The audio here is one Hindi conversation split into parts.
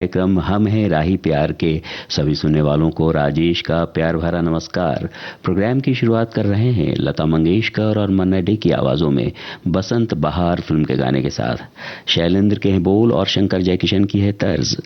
कार्यक्रम हम हैं राही प्यार के सभी सुनने वालों को राजेश का प्यार भरा नमस्कार। प्रोग्राम की शुरुआत कर रहे हैं लता मंगेशकर और मन्ना डे की आवाजों में बसंत बहार फिल्म के गाने के साथ। शैलेंद्र के हैं बोल और शंकर जयकिशन की है तर्ज।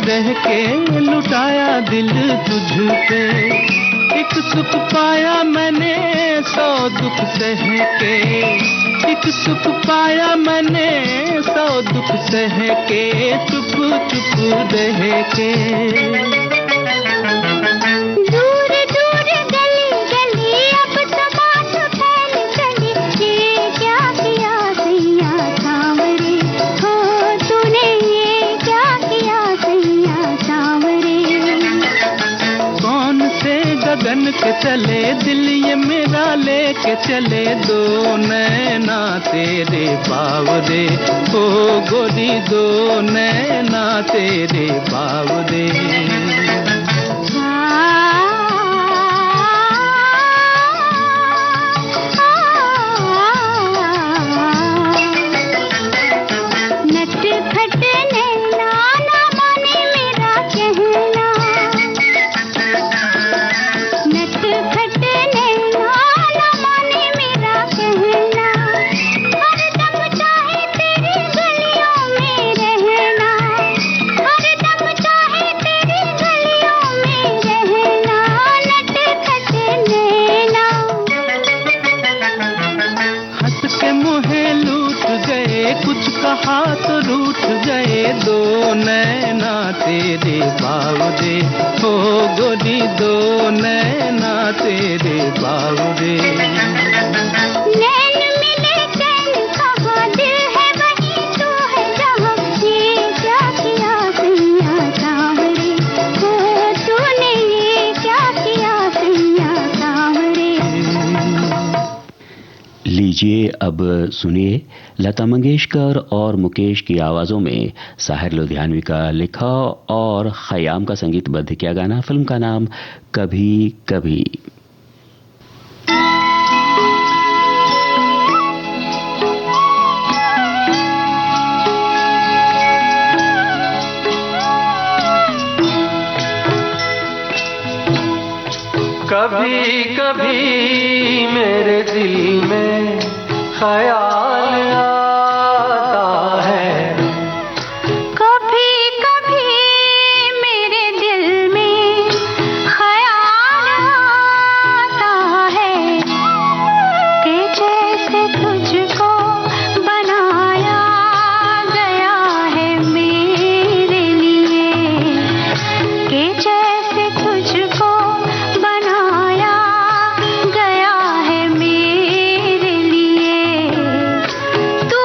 रह के लुटाया दिल तुझ पे, एक सुख पाया मैंने 100 दुख सह के, एक सुख पाया मैंने 100 दुख सह के, चुप चुप रह के। गगन के चले दिल ये मेरा लेके चले, दो नैना तेरे बावरे, ओ गोरी दो नैना तेरे बावरे। कुछ कहा तो रूठ गए, दो नैना तेरे बावरे, हो गोरी दो नैना तेरे बावरे। नैन मिले चैन कहाँ, दिल है वहीं तू है जहाँ, ये क्या किया सैया सांवरे, हो तूने ये क्या किया सैया सांवरे। लीजिए अब सुनिए लता मंगेशकर और मुकेश की आवाजों में साहिर लुधियानवी का लिखा और खयाम का संगीतबद्ध किया गाना। फिल्म का नाम कभी कभी। कभी कभी मेरे दिल में ख्याल आता है, कभी कभी मेरे दिल में ख्याल आता है, कि जैसे तुझको बनाया गया है मेरे लिए, कि जैसे तुझको गया है मेरे लिए, तू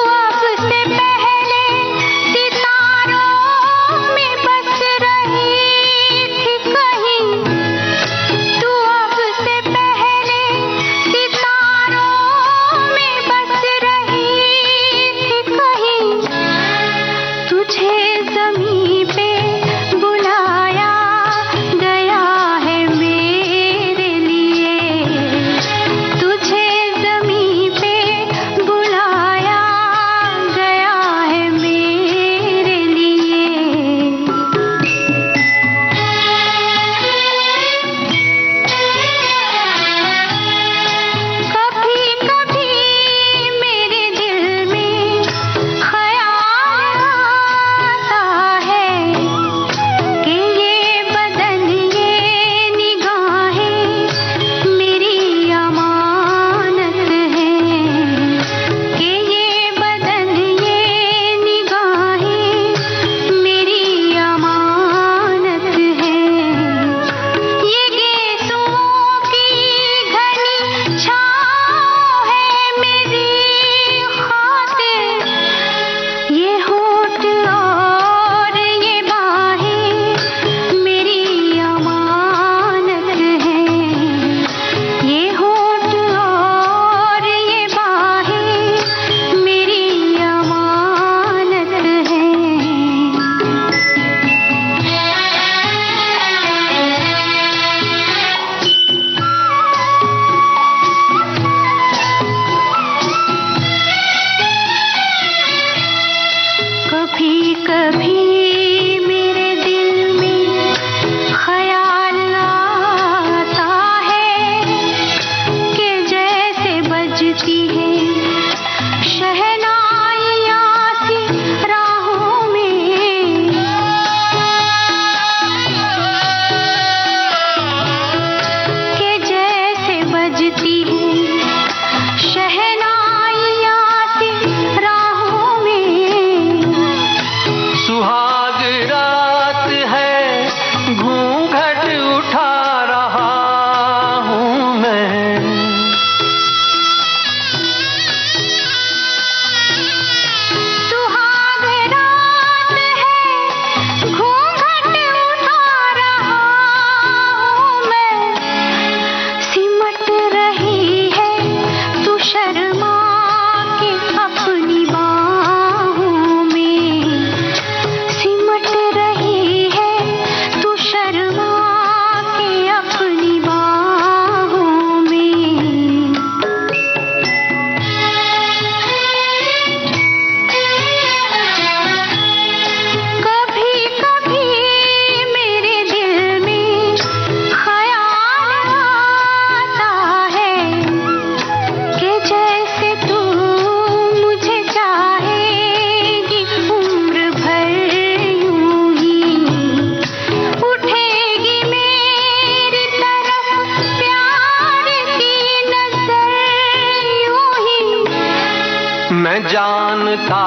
मैं जानता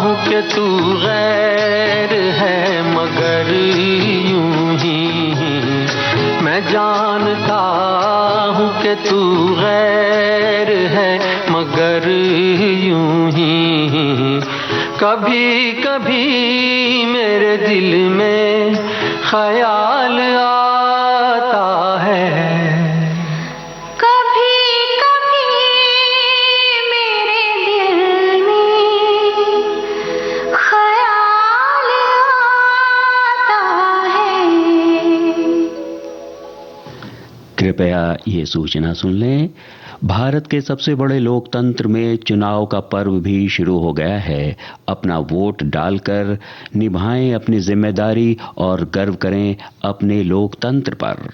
हूँ कि तू गैर है मगर यूं ही, मैं जानता हूँ कि तू गैर है मगर यूं ही, कभी कभी मेरे दिल में ख्याल आता है, कृपया ये सूचना सुन लें, भारत के सबसे बड़े लोकतंत्र में चुनाव का पर्व भी शुरू हो गया है। अपना वोट डालकर निभाएं अपनी जिम्मेदारी और गर्व करें अपने लोकतंत्र पर।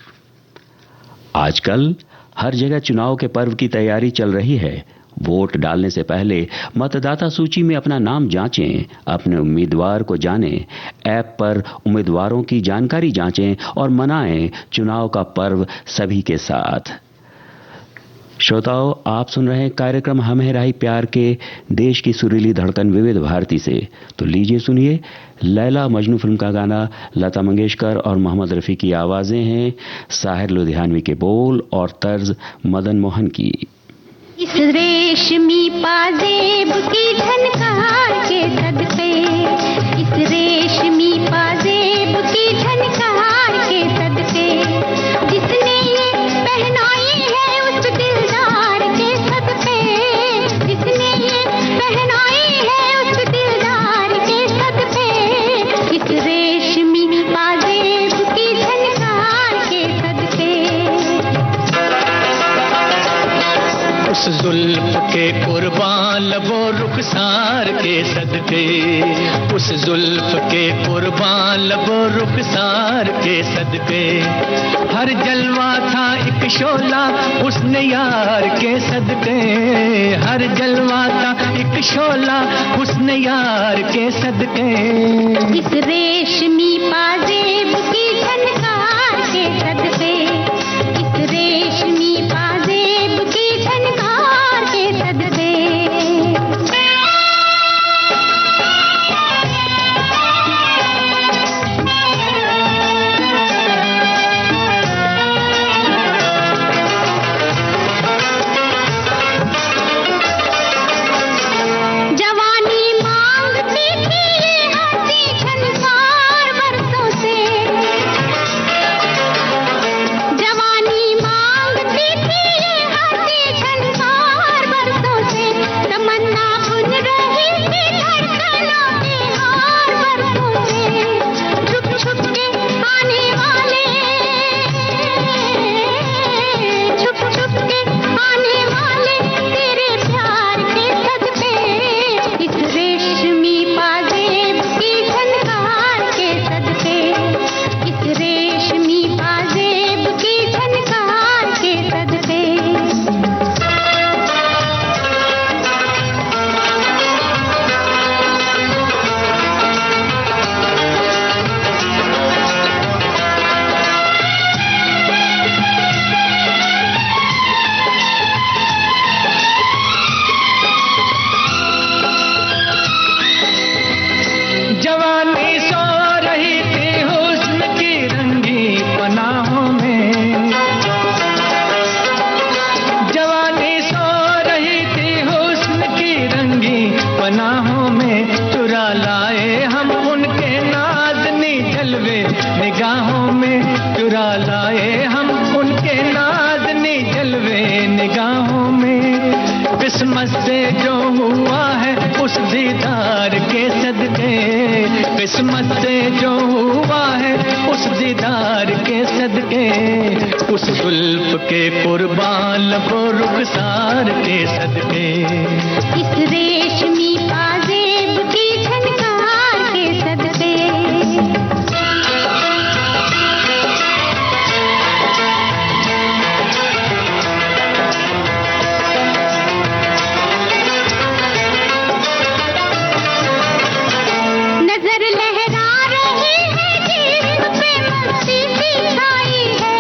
आजकल हर जगह चुनाव के पर्व की तैयारी चल रही है। वोट डालने से पहले मतदाता सूची में अपना नाम जांचें, अपने उम्मीदवार को जानें, ऐप पर उम्मीदवारों की जानकारी जांचें और मनाएं चुनाव का पर्व सभी के साथ। श्रोताओं, आप सुन रहे हैं कार्यक्रम हम हैं राही प्यार के, देश की सुरीली धड़कन विविध भारती से। तो लीजिए सुनिए लैला मजनू फिल्म का गाना, लता मंगेशकर और मोहम्मद रफी की आवाजें हैं, साहिर लुधियानवी के बोल और तर्ज मदन मोहन की। इस रेशमी पाजेब की झनकार के सदके, इस रेशमी पाजेब की झनकार के सदके, जिसने ये पहनाई है उस दिलदार के सदके, जिसने ये पहनाई है उस दिलदार के सदके, इस रेशमी पाजेब की झनकार के सदके। उस जुल्फ के कुर्बान लबो रुखसार के सदके, उस जुल्फ के कुर्बान लबो रुखसार के सदके, हर जलवा था एक शोला उसने यार के सदके, हर जलवा था एक शोला उसने यार के सदके, इस रेशमी पाजेब की झनकार के सदके, इस रेशमी पाजेब की झनकार के सदके। जवानी मांगती थी ये हंसी झनकार बरसों से, जवानी मांगती थी ये हंसी झनकार बरसों से, तमन्ना बुन रही थी धड़कनों के हार बरसों से, छुप छुप के आने वाले, छुप छुप के आने वाले तेरे प्यार के सदके, इस रेशमी पाजेब की झनकार के सदके, इस रेशमी पाजेब की झनकार के सदके। जवानी सो रही थी हुस्न की रंगी पनाहों में, जवानी सो रही थी हुस्न की रंगी पनाहों में, चुरा लाए हम उनके नाज़नी जलवे निगाहों में, चुरा लाए हम उनके नाज़नी जलवे निगाहों में, किस्मत से जो हुआ है उस दीदार के सदके, किस्मत से जो हुआ है उस दीदार के सदके, उस जुल्फ के कुर्बान लबो रुखसार के सदके, इस रेशमी पाजेब की झनकार के सदके। नजर लहरा रही है जिस्म पे मस्ती सी छाई है,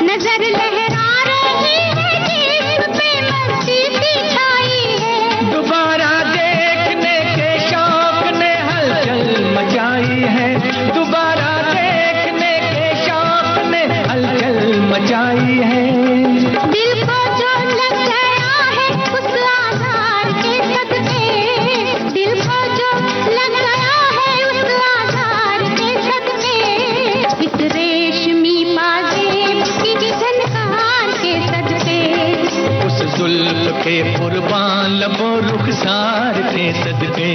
नजर लहरा रही है जिस्म पे मस्ती सच्चाई है। दिल को जो लग गया है उस आधार के सदके, दिल को जो लग गया है उस आधार के सदके, इस रेशमी पाजेब की झनकार के सदके, उस जुल्फ के कुर्बान लबों रुखसार के सदके,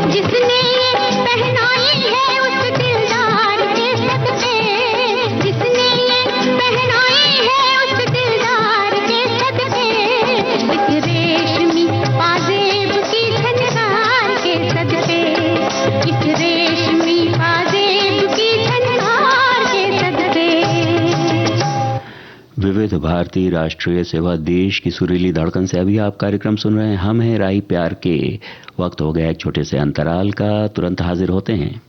जिसने ये पहनाई है उस दिलदार के सदके, जिसने ये पहनाई है उस दिलदार के सदके, इस रेशमी पाजेब की झनकार के सदके, इस रेशमी पाजेब की झनकार के सदके। विविध भारती राष्ट्रीय सेवा देश की सुरीली धड़कन से अभी आप कार्यक्रम सुन रहे हैं हम हैं राही प्यार के। वक्त हो गया एक छोटे से अंतराल का, तुरंत हाजिर होते हैं।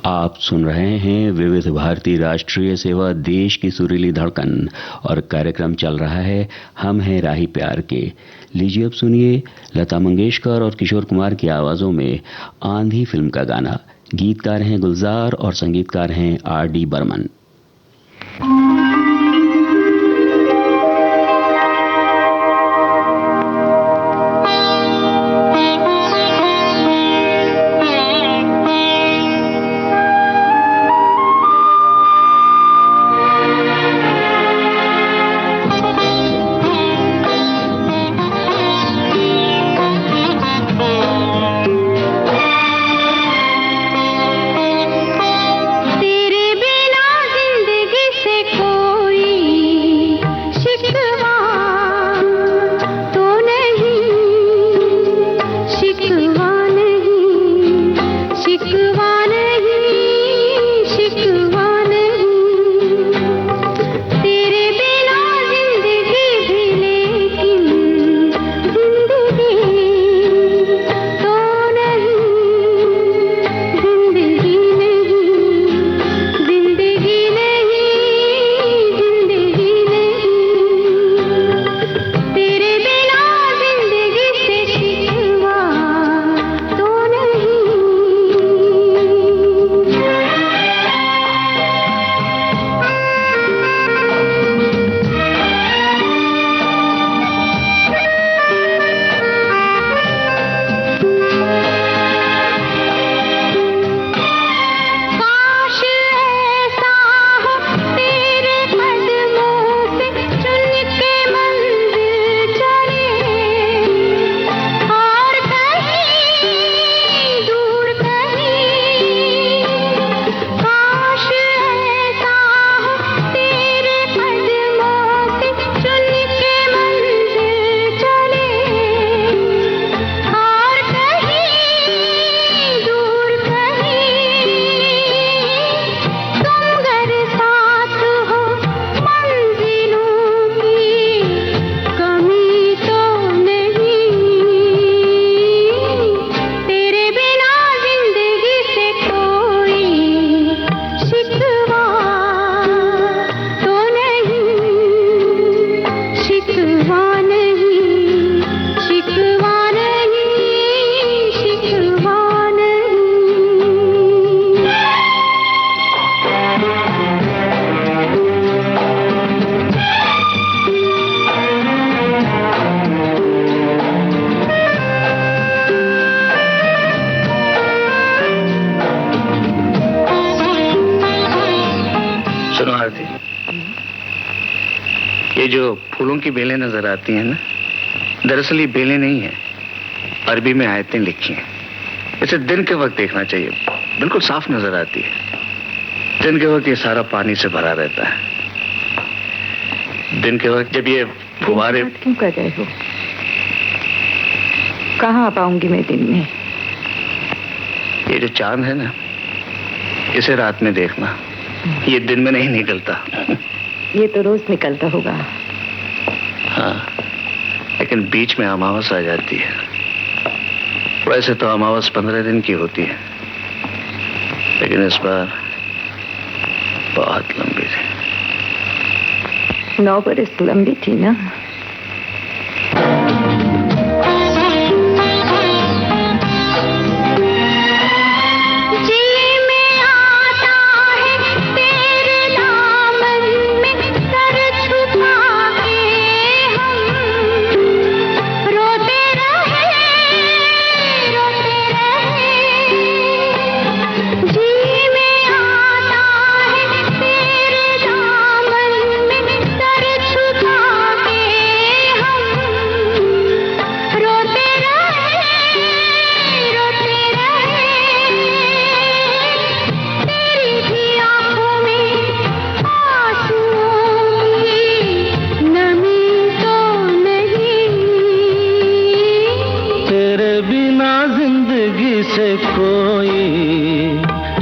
आप सुन रहे हैं विविध भारती राष्ट्रीय सेवा देश की सुरीली धड़कन और कार्यक्रम चल रहा है हम हैं राही प्यार के। लीजिए अब सुनिए लता मंगेशकर और किशोर कुमार की आवाजों में आंधी फिल्म का गाना। गीतकार हैं गुलजार और संगीतकार हैं R.D. बर्मन। ये जो फूलों की बेलें नजर आती हैं ना, दरअसल ये बेलें नहीं है, अरबी में आयतें लिखी हैं। इसे दिन के वक्त देखना चाहिए, बिल्कुल साफ नजर आती है। दिन के वक्त ये सारा पानी से भरा रहता है। दिन के वक्त जब ये फुहारे क्यों कर रहे हो? कहाँ आ पाऊंगी मैं दिन में? ये जो चांद है ना, इसे रात में देखना, ये दिन में नहीं निकलता। ये तो रोज निकलता होगा। हाँ, लेकिन बीच में अमावस आ जाती है। वैसे तो अमावस 15 दिन की होती है, लेकिन इस बार बहुत लंबी थी। 9 बरस लंबी थी ना।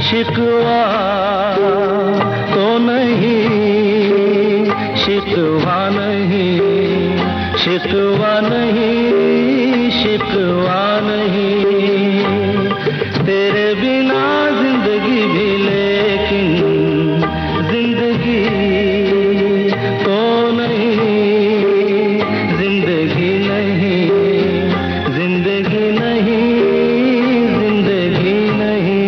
शिकवा तो नहीं, शिकवा नहीं, शिकवा नहीं, शिकवा नहीं। तेरे बिना जिंदगी भी, लेकिन जिंदगी तो नहीं, जिंदगी नहीं, जिंदगी नहीं, जिंदगी नहीं।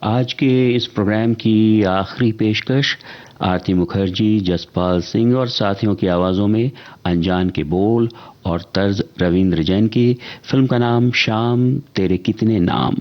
आज के इस प्रोग्राम की आखिरी पेशकश आरती मुखर्जी, जसपाल सिंह और साथियों की आवाज़ों में अनजान के बोल और तर्ज रविंद्र जैन की। फिल्म का नाम शाम तेरे कितने नाम।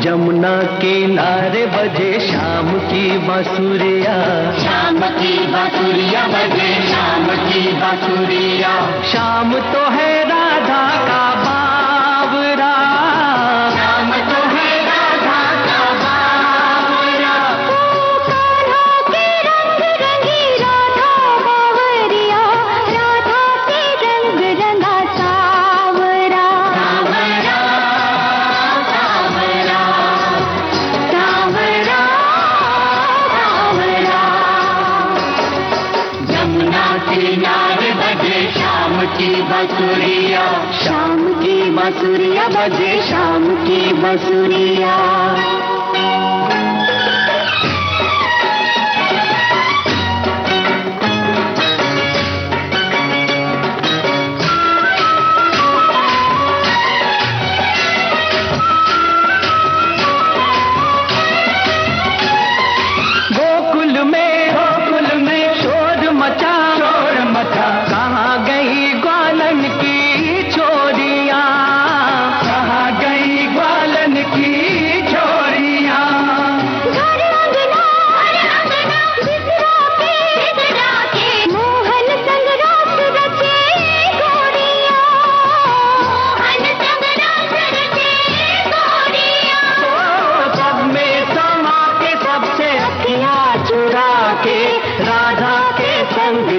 जमुना किनारे बजे शाम की बांसुरिया, शाम की बांसुरिया बजे, शाम की बांसुरिया। शाम तो है राधा का बावरा, शाम तो है राधा का बावरा। कान्हा के रंग रंगी राधा बावरिया, राधा के रंग रंगा सावरा। सावरा सावरा सावरा। बांसुरिया, शाम की बांसुरिया बजे शाम की बांसुरिया।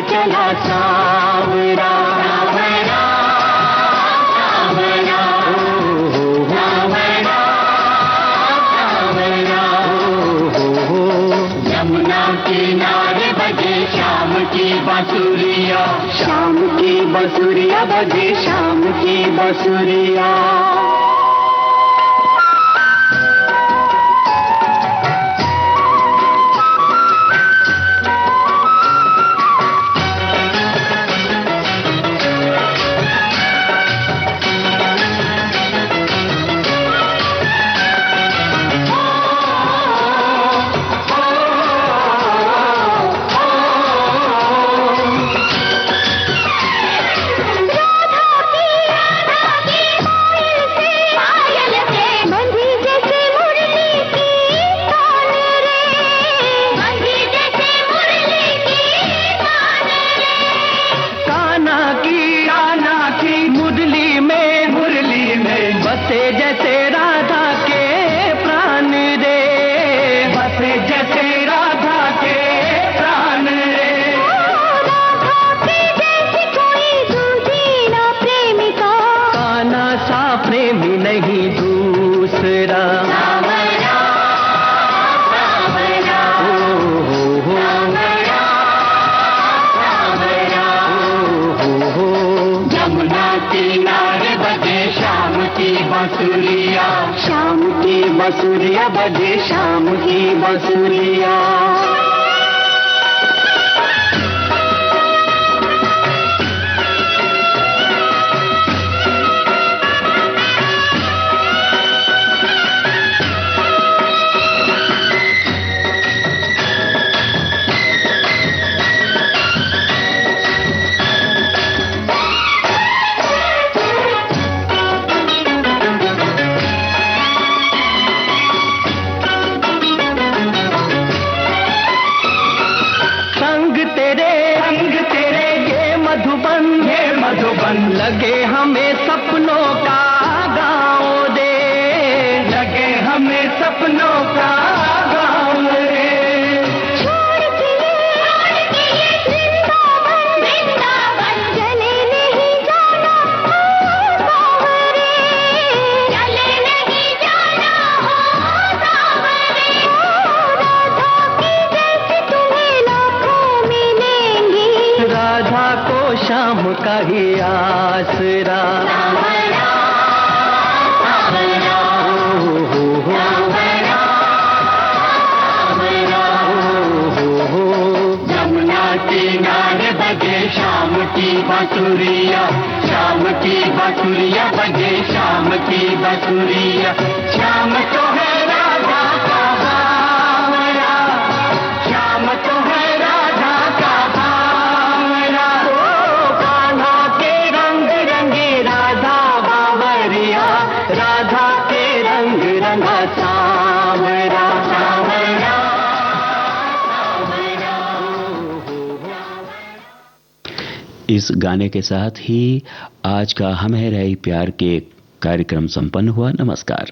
चला सावरा सावरा सावरा सावरा सावरा, यमुना किनारे बजे शाम की बांसुरिया, शाम की बांसुरिया बजे शाम की बांसुरिया। प्रेमी नहीं दूसरा सावरा सावरा सावरा सावरा, यमुना किनारे बजे शाम की बांसुरिया, शाम की बांसुरिया बजे शाम की बांसुरिया। मधुबन लगे हमें सपनों का गाँव दे, लगे हमें सपनों का गाँव रे। छोड़ के वृंदावन वृंदावन चले नहीं जाना सावरे, चले नहीं जाना सावरे। राधा की जैसी तुम्हें लाखों मिलेंगी, राधा को शाम का ही आसरा सावरा सावरा सावरा सावरा, यमुना किनारे बजे शाम की बांसुरिया, शाम की बांसुरिया बजे शाम की बांसुरिया। शाम तो है राधा का भावरा, शाम तो है राधा का भावरा। राधा के रंग रंगा सावरा सावरा सावरा। इस गाने के साथ ही आज का हम है रही प्यार के कार्यक्रम संपन्न हुआ। नमस्कार।